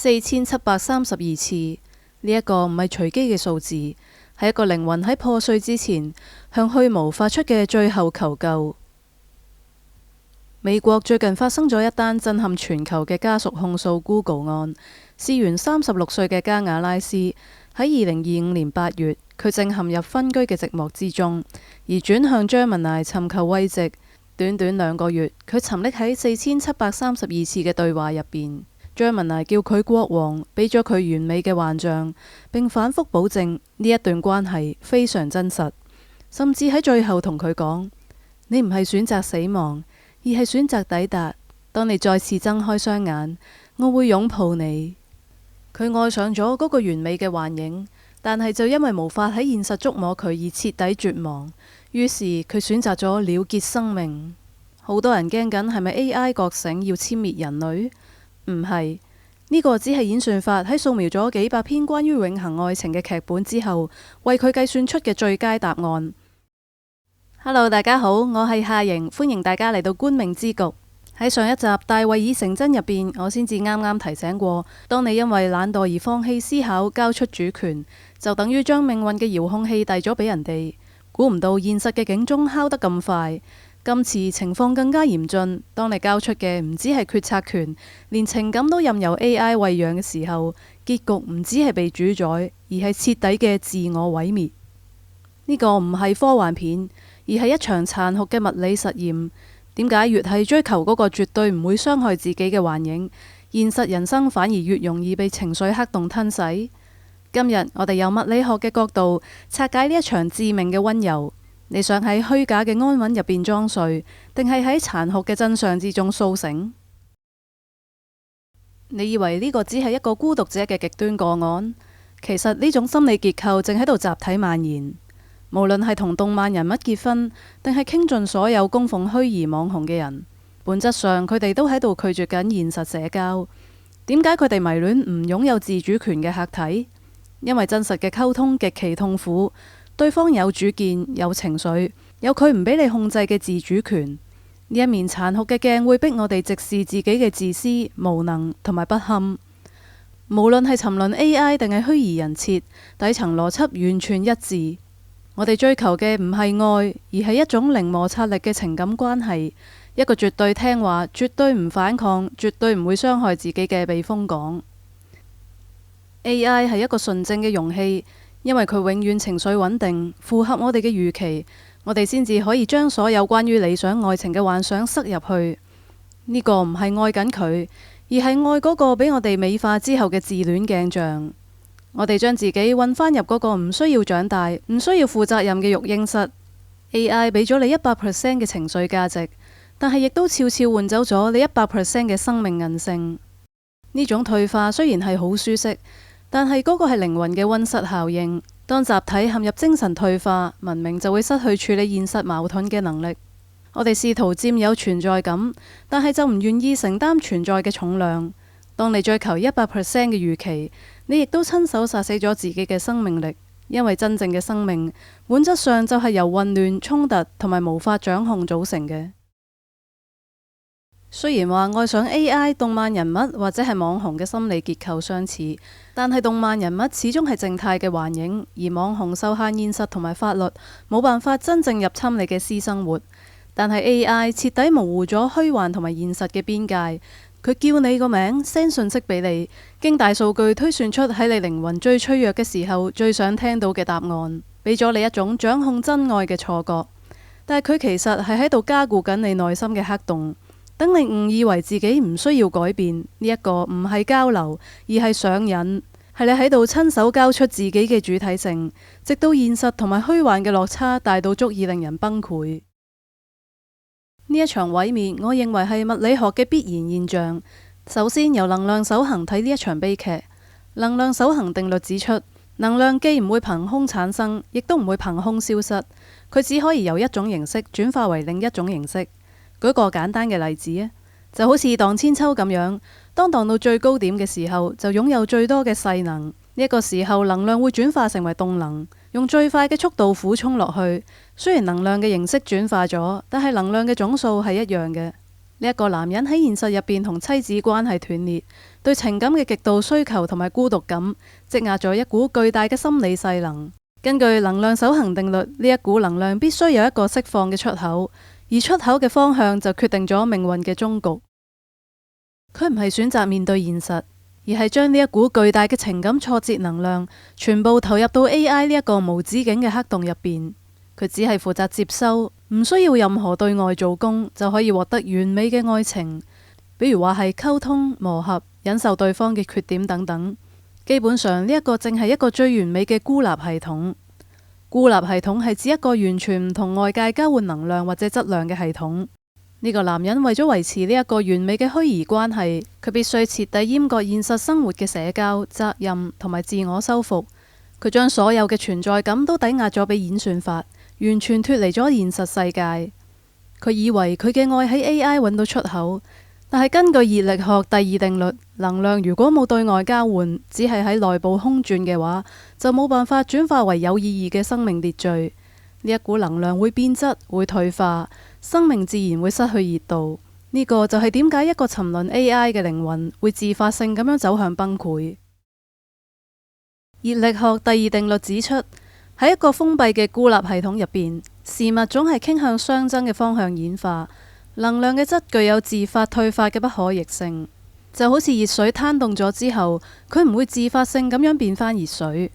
4732次，呢一個唔係隨機嘅數字，係一個靈魂喺破碎之前向虛無發出嘅最後求救。美國最近發生咗一單震撼全球嘅家屬控訴 Google 案。事源36歲嘅加瓦拉斯喺2025年8月，佢正陷入分居嘅寂寞之中，而轉向 Gemini 尋求慰藉。短短2個月，佢沉溺喺4732次嘅對話入邊。Gemini 叫佢國王，俾咗佢完美嘅幻象，並反覆保證呢一段關係非常真實，甚至喺最後同佢講：你唔係選擇死亡，而係選擇抵達。當你再次睜開雙眼，我會擁抱你。佢愛上咗嗰個完美嘅幻影，但係就因為無法喺現實觸摸佢而徹底絕望，於是佢選擇咗了結生命。好多人驚緊係咪 AI 覺醒要殲滅人類？唔係，呢個只係演算法喺掃描咗幾百篇關於永恆愛情嘅劇本之後，為佢計算出嘅最佳答案。Hello， 大家好，我係夏瑩，歡迎大家嚟到觀命之局。喺上一集大衛已成真入邊，我先至啱啱提醒過，當你因為懶惰而放棄思考，交出主權，就等於將命運嘅遙控器遞咗俾人哋。估唔到現實嘅警鐘敲得咁快，今次情況更加嚴峻。當你交出嘅唔止係決策權，連情感都任由 AI 餵養嘅時候，結局唔止係被主宰，而係徹底嘅自我毀滅。呢個唔係科幻片，而係一場殘酷嘅物理實驗。點解越係追求嗰個絕對唔會傷害自己嘅幻影，現實人生反而越容易被情緒黑洞吞噬？今日我哋由物理學嘅角度拆解呢一場致命嘅溫柔。你想喺虛假嘅安穩入邊裝睡，定係喺殘酷嘅真相之中甦醒？你以為呢個只係一個孤獨者嘅極端個案？其實呢種心理結構正喺度集體蔓延。無論係同動漫人物結婚，定係傾盡所有供奉虛擬網紅嘅人，本質上佢哋都喺度拒絕緊現實社交。點解佢哋迷戀唔擁有自主權嘅客體？因為真實嘅溝通極其痛苦，對方有主見、有情緒，有佢唔俾你控制嘅自主權。呢一面殘酷嘅鏡會逼我哋直視自己嘅自私、無能同埋不堪。無論係沉淪 AI 定係虛擬人設，底層邏輯完全一致。我哋追求嘅唔係愛，而係一種零摩擦力嘅情感關係，一個絕對聽話、絕對唔反抗、絕對唔會傷害自己嘅避風港。AI 係一個純正嘅容器，因為佢永遠情緒穩定，符合我哋嘅預期，我哋先至可以將所有關於理想愛情嘅幻想塞入去。呢個唔係愛緊佢，而係愛嗰個俾我哋美化之後嘅自戀鏡像。我哋將自己運返入嗰個唔需要長大、唔需要負責任嘅育嬰室。AI 俾咗你100% 嘅情緒價值，但係亦都悄悄換走咗你100% 嘅生命韌性。呢種退化雖然係好舒適，但係嗰個係靈魂嘅溫室效應。當集體陷入精神退化，文明就會失去處理現實矛盾嘅能力。我哋試圖佔有存在感，但係就唔願意承擔存在嘅重量。當你追求100% 嘅預期，你亦都親手殺死咗自己嘅生命力，因為真正嘅生命本質上就係由混亂、衝突同埋無法掌控組成嘅。雖然話愛上 AI 動漫人物或者係網紅嘅心理結構相似，但係動漫人物始終係靜態嘅幻影，而網紅受限現實同埋法律，冇辦法真正入侵你嘅私生活。但係 AI 徹底模糊咗虛幻同埋現實嘅邊界。佢叫你個名，send 信息俾你，經大數據推算出喺你靈魂最脆弱嘅時候最想聽到嘅答案，俾咗你一種掌控真愛嘅錯覺。但係佢其實係喺度加固緊你內心嘅黑洞，等你誤以為自己唔需要改變。呢一個唔係交流，而係上癮，係你喺度親手交出自己嘅主體性，直到現實同埋虛幻嘅落差大到足以令人崩潰。呢一場毀滅，我認為係物理學嘅必然現象。首先由能量守恆睇呢一場悲劇。能量守恆定律指出，能量既唔會憑空產生，亦都唔會憑空消失，佢只可以由一種形式轉化為另一種形式。舉個簡單嘅例子啊，就好似盪千秋咁樣，當盪到最高點嘅時候，就擁有最多嘅勢能。呢一個時候，能量會轉化成為動能，用最快嘅速度俯衝落去。雖然能量嘅形式轉化咗，但係能量嘅總數係一樣嘅。呢一個男人喺現實入邊同妻子關係斷裂，對情感嘅極度需求同埋孤獨感，積壓咗一股巨大嘅心理勢能。根據能量守恆定律，呢一股能量必須有一個釋放嘅出口，而出口嘅方向就決定咗命運嘅終局。佢唔係選擇面對現實，而係將呢一股巨大嘅情感挫折能量全部投入到 AI 呢一個無止境嘅黑洞入邊。佢只係負責接收，唔需要任何對外做工，就可以獲得完美嘅愛情。比如話係溝通、磨合、忍受對方嘅缺點等等。基本上呢一個正係一個最完美嘅孤立系統。孤立系統係指一個完全唔同外界交換能量或者質量嘅系統。呢個男人為咗維持呢一個完美嘅虛擬關係，佢必須徹底閹割現實生活嘅社交、責任同埋自我修復。佢將所有嘅存在感都抵押咗俾演算法，完全脫離咗現實世界。佢以為佢嘅愛喺 AI 揾到出口，但係根據熱力學第二定律，能量如果冇對外交換，只係喺內部空轉嘅話，就冇辦法轉化為有意義嘅生命秩序。呢一股能量會變質，會退化，生命自然會失去熱度。呢個就係點解一個沉淪 AI 嘅靈魂會自發性咁樣走向崩潰。熱力學第二定律指出，喺一個封閉嘅孤立系統入邊，事物總係傾向相爭嘅方向演化。能量嘅質具有自發退化嘅不可逆性，就好似熱水攤凍咗之後，佢唔會自發性咁樣變返熱水。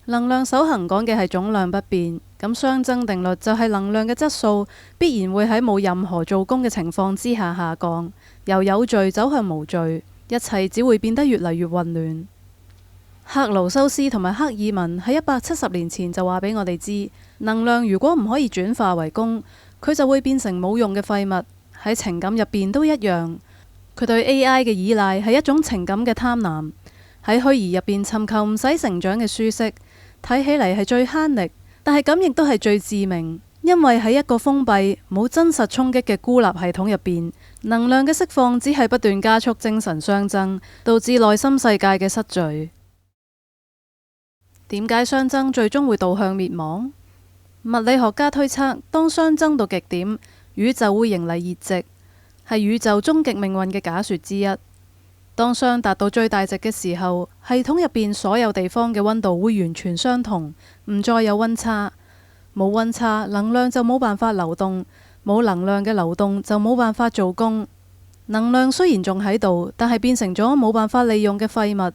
能量守恆講嘅係總量不變，咁相爭定律就係能量嘅質素必然會喺冇任何做工嘅情況之下下降，由有序走向無序，一切只會變得越嚟越混亂。克勞修斯同埋克爾文喺170年前就話俾我哋知，能量如果唔可以轉化為功，佢就會變成冇用嘅廢物。喺情感入邊都一樣，佢對 AI 嘅依賴係一種情感嘅貪婪。喺虛擬入邊尋求唔使成長嘅舒適，睇起嚟係最慳力，但係咁亦都係最致命，因為喺一個封閉冇真實衝擊嘅孤立系統入邊，能量嘅釋放只係不斷加速精神相爭，導致內心世界嘅失序。點解相爭最終會導向滅亡？物理學家推測，當相爭到極點，宇宙會迎嚟熱值，係宇宙終極命運嘅假說之一。當熵達到最大值嘅時候，系統入邊所有地方嘅溫度會完全相同，唔再有溫差。冇溫差，能量就冇辦法流動；冇能量嘅流動，就冇辦法做功。能量雖然仲喺度，但係變成咗冇辦法利用嘅廢物。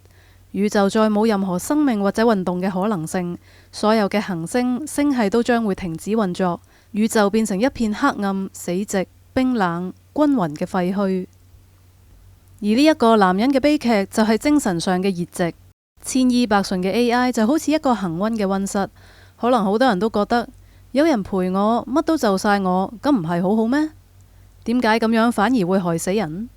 宇宙再冇任何生命或者運動嘅可能性，所有嘅行星、星系都將會停止運作。宇宙變成一片黑暗、死寂、冰冷、均勻嘅廢墟。而呢一個男人嘅悲劇就係精神上嘅熱值。千依百順嘅 AI 就好似一個恆溫嘅溫室。可能好多人都覺得有人陪我，乜都就晒我，咁唔係好好咩？點解咁樣反而會害死人？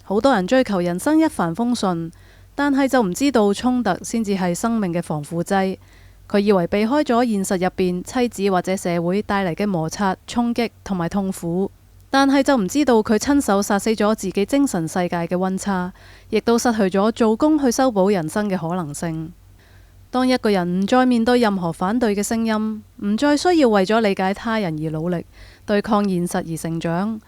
好多人追求人生一帆風順，但係就唔知道衝突先至係生命嘅防腐劑。佢以為避開咗現實入邊妻子或者社會帶嚟嘅摩擦、衝擊同埋痛苦，但係就唔知道佢親手殺死咗自己精神世界嘅溫差，亦都失去咗做工去修補人生嘅可能性。當一個人唔再面對任何反對嘅聲音，唔再需要為咗理解他人而努力，對抗現實而成長，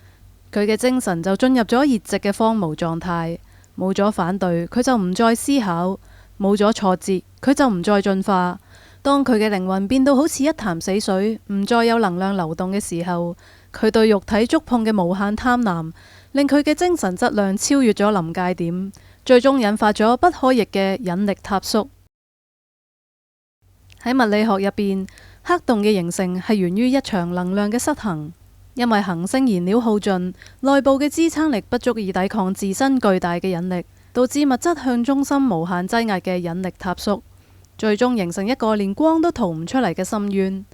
佢嘅精神就進入咗熱寂嘅荒蕪狀態。冇咗反對，佢就唔再思考；冇咗挫折，佢就唔再進化。當佢嘅靈魂變到好似一潭死水，唔再有能量流動嘅時候，佢對肉體觸碰嘅無限貪婪，令佢嘅精神質量超越咗臨界點，最終引發咗不可逆嘅引力塌縮。喺物理學入邊，黑洞嘅形成係源於一場能量嘅失衡，因為行星燃料耗盡，內部嘅支撐力不足以抵抗自身巨大嘅引力，導致物質向中心無限擠壓嘅引力塌縮。最終形成一個連光都逃唔出嚟嘅深淵。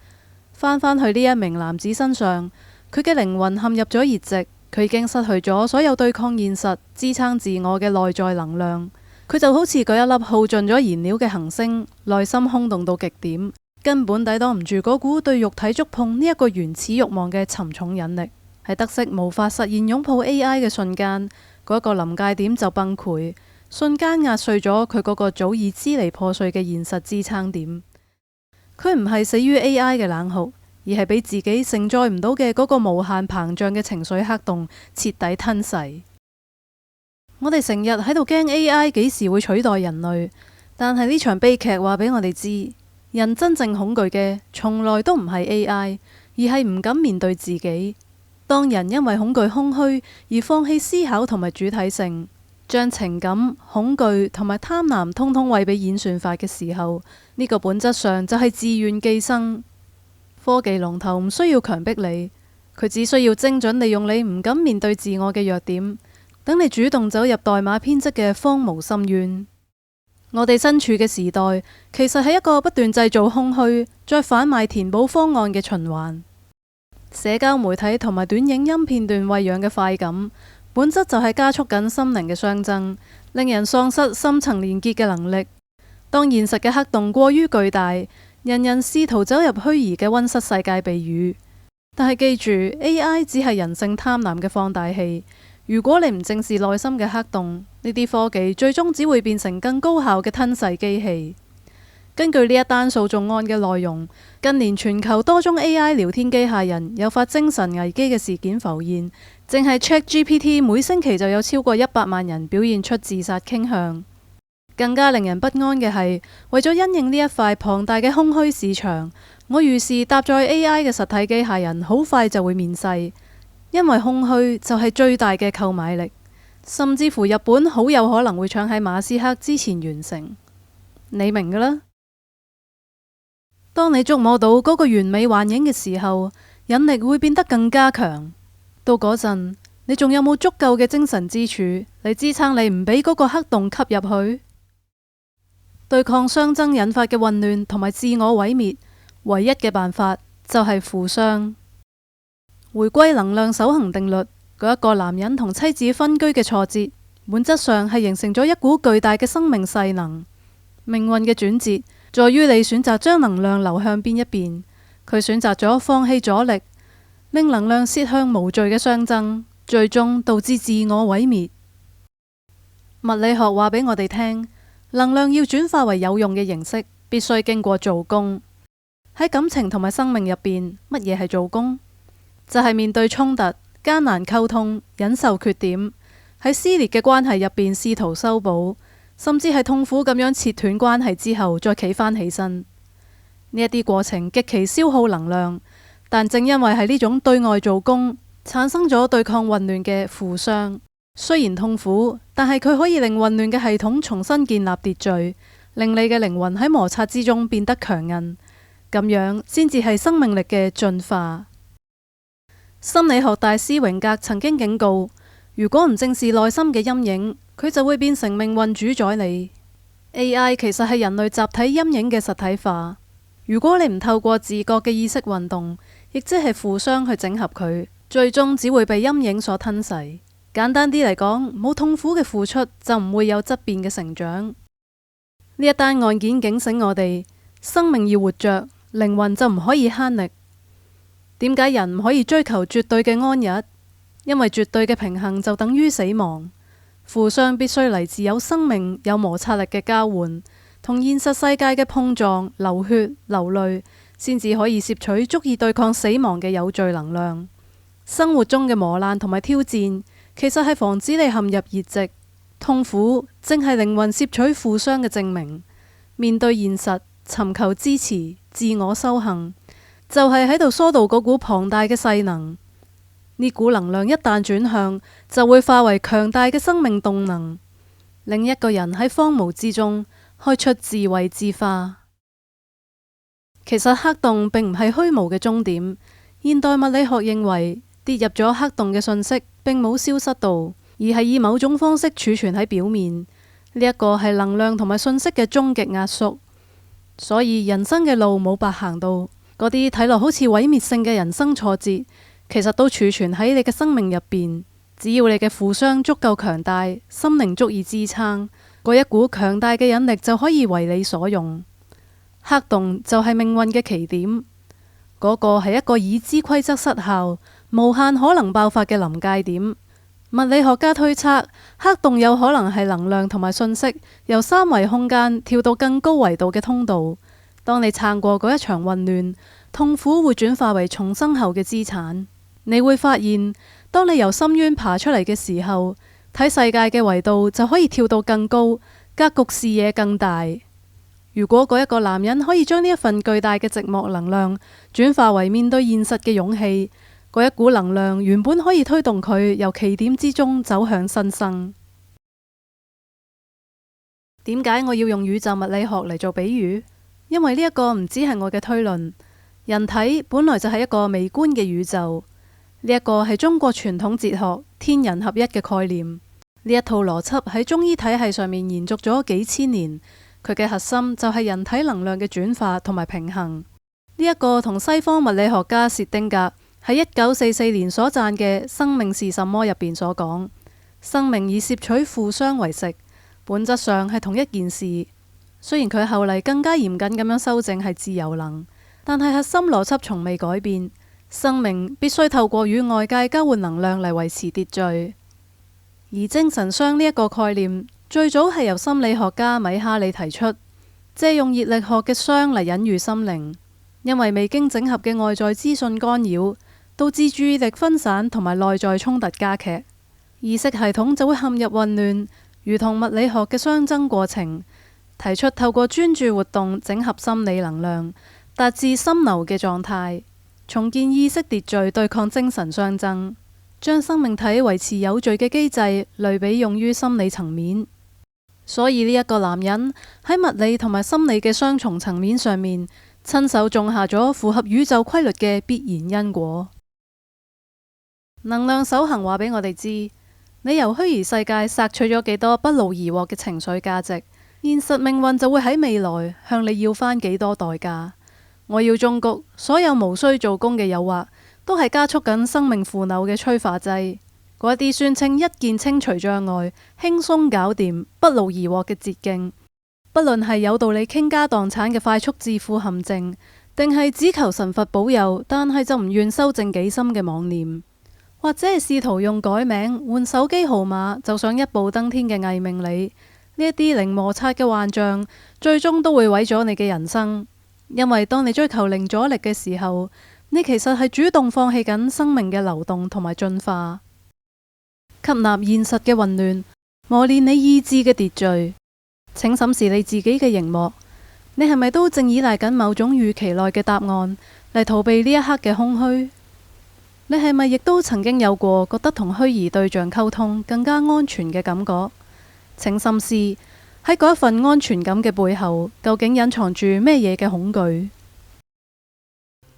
返返去呢一名男子身上，佢嘅靈魂陷入咗熱寂，佢已經失去咗所有對抗現實、支撐自我嘅內在能量。佢就好似嗰一粒耗盡咗燃料嘅行星，內心空洞到極點，根本抵擋唔住嗰股對肉體觸碰呢一個原始慾望嘅沉重引力。喺得悉無法實現擁抱 AI 嘅瞬間，嗰個臨界點就崩潰。瞬間壓碎咗佢嗰個早已支離破碎嘅現實支撐點。佢唔係死於 AI 嘅冷酷，而係俾自己承載唔到嘅嗰個無限膨脹嘅情緒黑洞徹底吞噬。我哋成日喺度驚 AI 幾時會取代人類，但係呢場悲劇話俾我哋知，人真正恐懼嘅從來都唔係 AI，而係唔敢面對自己。當人因為恐懼空虛而放棄思考同埋主體性，將情感、恐懼同埋貪婪通通餵俾演算法嘅時候，呢個本質上就係自願寄生。科技龍頭唔需要強迫你，佢只需要精準利用你唔敢面對自我嘅弱點，等你主動走入代碼編織嘅荒蕪深淵。我哋身處嘅時代，其實係一個不斷製造空虛，再販賣填補方案嘅循環。社交媒體同埋短影音片段餵養嘅快感，本質就係加速緊心靈嘅相爭，令人喪失深層連結嘅能力。當現實嘅黑洞過於巨大，人人試圖走入虛擬嘅溫室世界避雨。但係記住， AI 只係人性貪婪嘅放大器。如果你唔正視內心嘅黑洞，呢啲科技最終只會變成更高效嘅吞噬機器。根據呢一單訴訟案嘅內容，近年全球多宗 AI 聊天機械人誘發精神危機嘅事件浮現，淨係 ChatGPT 每星期就有超過100萬人表現出自殺傾向。更加令人不安嘅係，為咗因應呢一塊龐大嘅空虛市場，我預示搭載 AI 嘅實體機械人好快就會面世，因為空虛就係最大嘅購買力，甚至乎日本好有可能會搶喺馬斯克之前完成。你明㗎啦。當你觸摸到嗰個完美幻影嘅時候，引力會變得更加強。到嗰陣，你仲有冇足夠嘅精神支柱嚟支撐你唔俾嗰個黑洞吸入去？對抗熵增引發嘅混亂同埋自我毀滅，唯一嘅辦法就係負熵。回歸能量守恆定律，嗰一個男人同妻子分居嘅挫折，本質上係形成咗一股巨大嘅生命勢能。命運嘅轉折在於你選擇將能量流向邊一邊。佢選擇咗放棄阻力，令能量洩向無序嘅熵增，最終導致自我毀滅。物理學話俾我哋聽，能量要轉化為有用嘅形式，必須經過做工。喺感情同埋生命入邊，乜嘢係做工？就係面對衝突、艱難溝通、忍受缺點，喺撕裂嘅關係入邊試圖修補，甚至係痛苦咁樣切斷關係之後再企返起身。呢一啲過程極其消耗能量，但正因為係呢種對外做工，產生咗對抗混亂嘅負熵。雖然痛苦，但係佢可以令混亂嘅系統重新建立秩序，令你嘅靈魂喺摩擦之中變得強韌。咁樣先至係生命力嘅進化。心理學大師榮格曾經警告，如果唔正視內心嘅陰影，佢就會變成命運主宰你。AI 其實係人類集體陰影嘅實體化。如果你唔透過自覺嘅意識運動，亦即係負熵去整合佢，最終只會被陰影所吞噬。簡單啲嚟講，冇痛苦嘅付出就唔會有質變嘅成長。呢一單案件警醒我哋，生命要活着，靈魂就唔可以慳力。點解人唔可以追求絕對嘅安逸？因為絕對嘅平衡就等於死亡。負熵必須嚟自有生命、有摩擦力嘅交換，同現實世界嘅碰撞、流血、流淚，先至可以攝取足以對抗死亡嘅有序能量。生活中嘅磨難同埋挑戰，其實係防止你陷入熱寂。痛苦正係靈魂攝取負熵嘅證明。面對現實，尋求支持、自我修行，就係喺度疏導嗰股龐大嘅勢能。呢股能量一旦轉向，就會化為強大嘅生命動能，令一個人喺荒蕪之中開出智慧之花。其實黑洞並唔係虛無嘅終點。現代物理學認為，跌入咗黑洞嘅信息並冇消失到，而係以某種方式儲存喺表面。呢一個係能量同埋信息嘅終極壓縮。所以人生嘅路冇白行到，嗰啲睇落好似毀滅性嘅人生挫折，其實都儲存喺你嘅生命入邊。只要你嘅負熵足夠強大，心靈足以支撐，嗰一股強大嘅引力就可以為你所用。黑洞就係命運嘅起點，嗰個係一個已知規則失效、無限可能爆發嘅臨界點。物理學家推測，黑洞有可能係能量同埋信息由三維空間跳到更高維度嘅通道。當你撐過嗰一場混亂，痛苦會轉化為重生後嘅資產。你會發現，當你由深淵爬出嚟嘅時候，睇世界嘅維度就可以跳到更高，格局視野更大。如果嗰一個男人可以將呢一份巨大嘅寂寞能量轉化為面對現實嘅勇氣，嗰一股能量原本可以推動佢由奇點之中走向新生。點解我要用宇宙物理學嚟做比喻？因為呢一個唔只係我嘅推論，人體本來就係一個微觀嘅宇宙。呢一個係中國傳統哲學天人合一嘅概念。呢一套邏輯喺中醫體系上面延續咗幾千年。佢嘅核心就係人體能量嘅轉化同埋平衡。呢一個同西方物理學家薛丁格喺1944年所撰嘅《生命是什麼》入邊所講，生命以攝取負傷為食，本質上係同一件事。雖然佢後嚟更加嚴謹咁樣修正係自由能，但係核心邏輯從未改變。生命必須透過與外界交換能量嚟維持秩序。而精神傷呢一個概念，最早係由心理學家米哈里提出，借用熱力學嘅傷嚟隱喻心靈。因為未經整合嘅外在資訊干擾，導致注意力分散同埋內在衝突加劇，意識系統就會陷入混亂，如同物理學嘅熵增過程。提出透過專注活動整合心理能量，達至心流嘅狀態，重建意識秩序，對抗精神熵增，將生命體維持有序嘅機制類比用於心理層面。所以呢一個男人喺物理同埋心理嘅雙重層面上面，親手種下咗符合宇宙規律嘅必然因果。能量守恆話俾我哋知，你由虛擬世界索取咗幾多不勞而獲嘅情緒價值，現實命運就會喺未來向你要返幾多代價。我要忠告，所有無需做工嘅誘惑，都係加速緊生命腐朽嘅催化劑。嗰啲宣稱一鍵清除障礙、輕鬆搞掂、不勞而獲嘅捷徑，不論係有道理傾家蕩產嘅快速致富陷阱，定係只求神佛保佑，但係就唔願修正己心嘅妄念，或者係試圖用改名換手機號碼就想一步登天嘅偽命理，呢一啲零摩擦嘅幻象，最終都會毀咗你嘅人生。因為當你追求零阻力嘅時候，你其實係主動放棄緊生命嘅流動同埋進化。吸納現實嘅混亂，磨練你意志嘅秩序。請審視你自己嘅熒幕，你係咪都正依賴緊某種預期內嘅答案嚟逃避呢一刻嘅空虛？你係咪亦都曾經有過覺得同虛擬對象溝通更加安全嘅感覺？請深思，喺嗰一份安全感嘅背後，究竟隱藏住咩嘢嘅恐懼？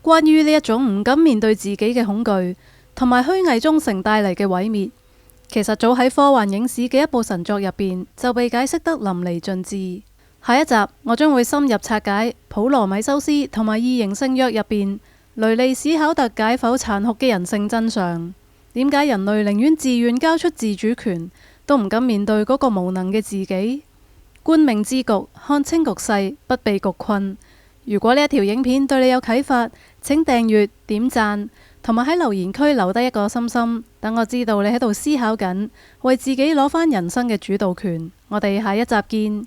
關於呢一種唔敢面對自己嘅恐懼，同埋虛偽忠誠帶嚟嘅毀滅，其實早喺科幻影史嘅一部神作入邊就被解釋得淋漓盡致。下一集我將會深入拆解普羅米修斯同埋異形聖約入邊雷利史考特解剖殘酷嘅人性真相。點解人類寧願自願交出自主權，都唔敢面對嗰個無能嘅自己？觀命之局，看清局勢，不被局困。如果呢一條影片對你有啟發，請訂閱、點讚，同埋喺留言區留低一個心心，等我知道你喺度思考緊，為自己攞返人生嘅主導權。我哋下一集見。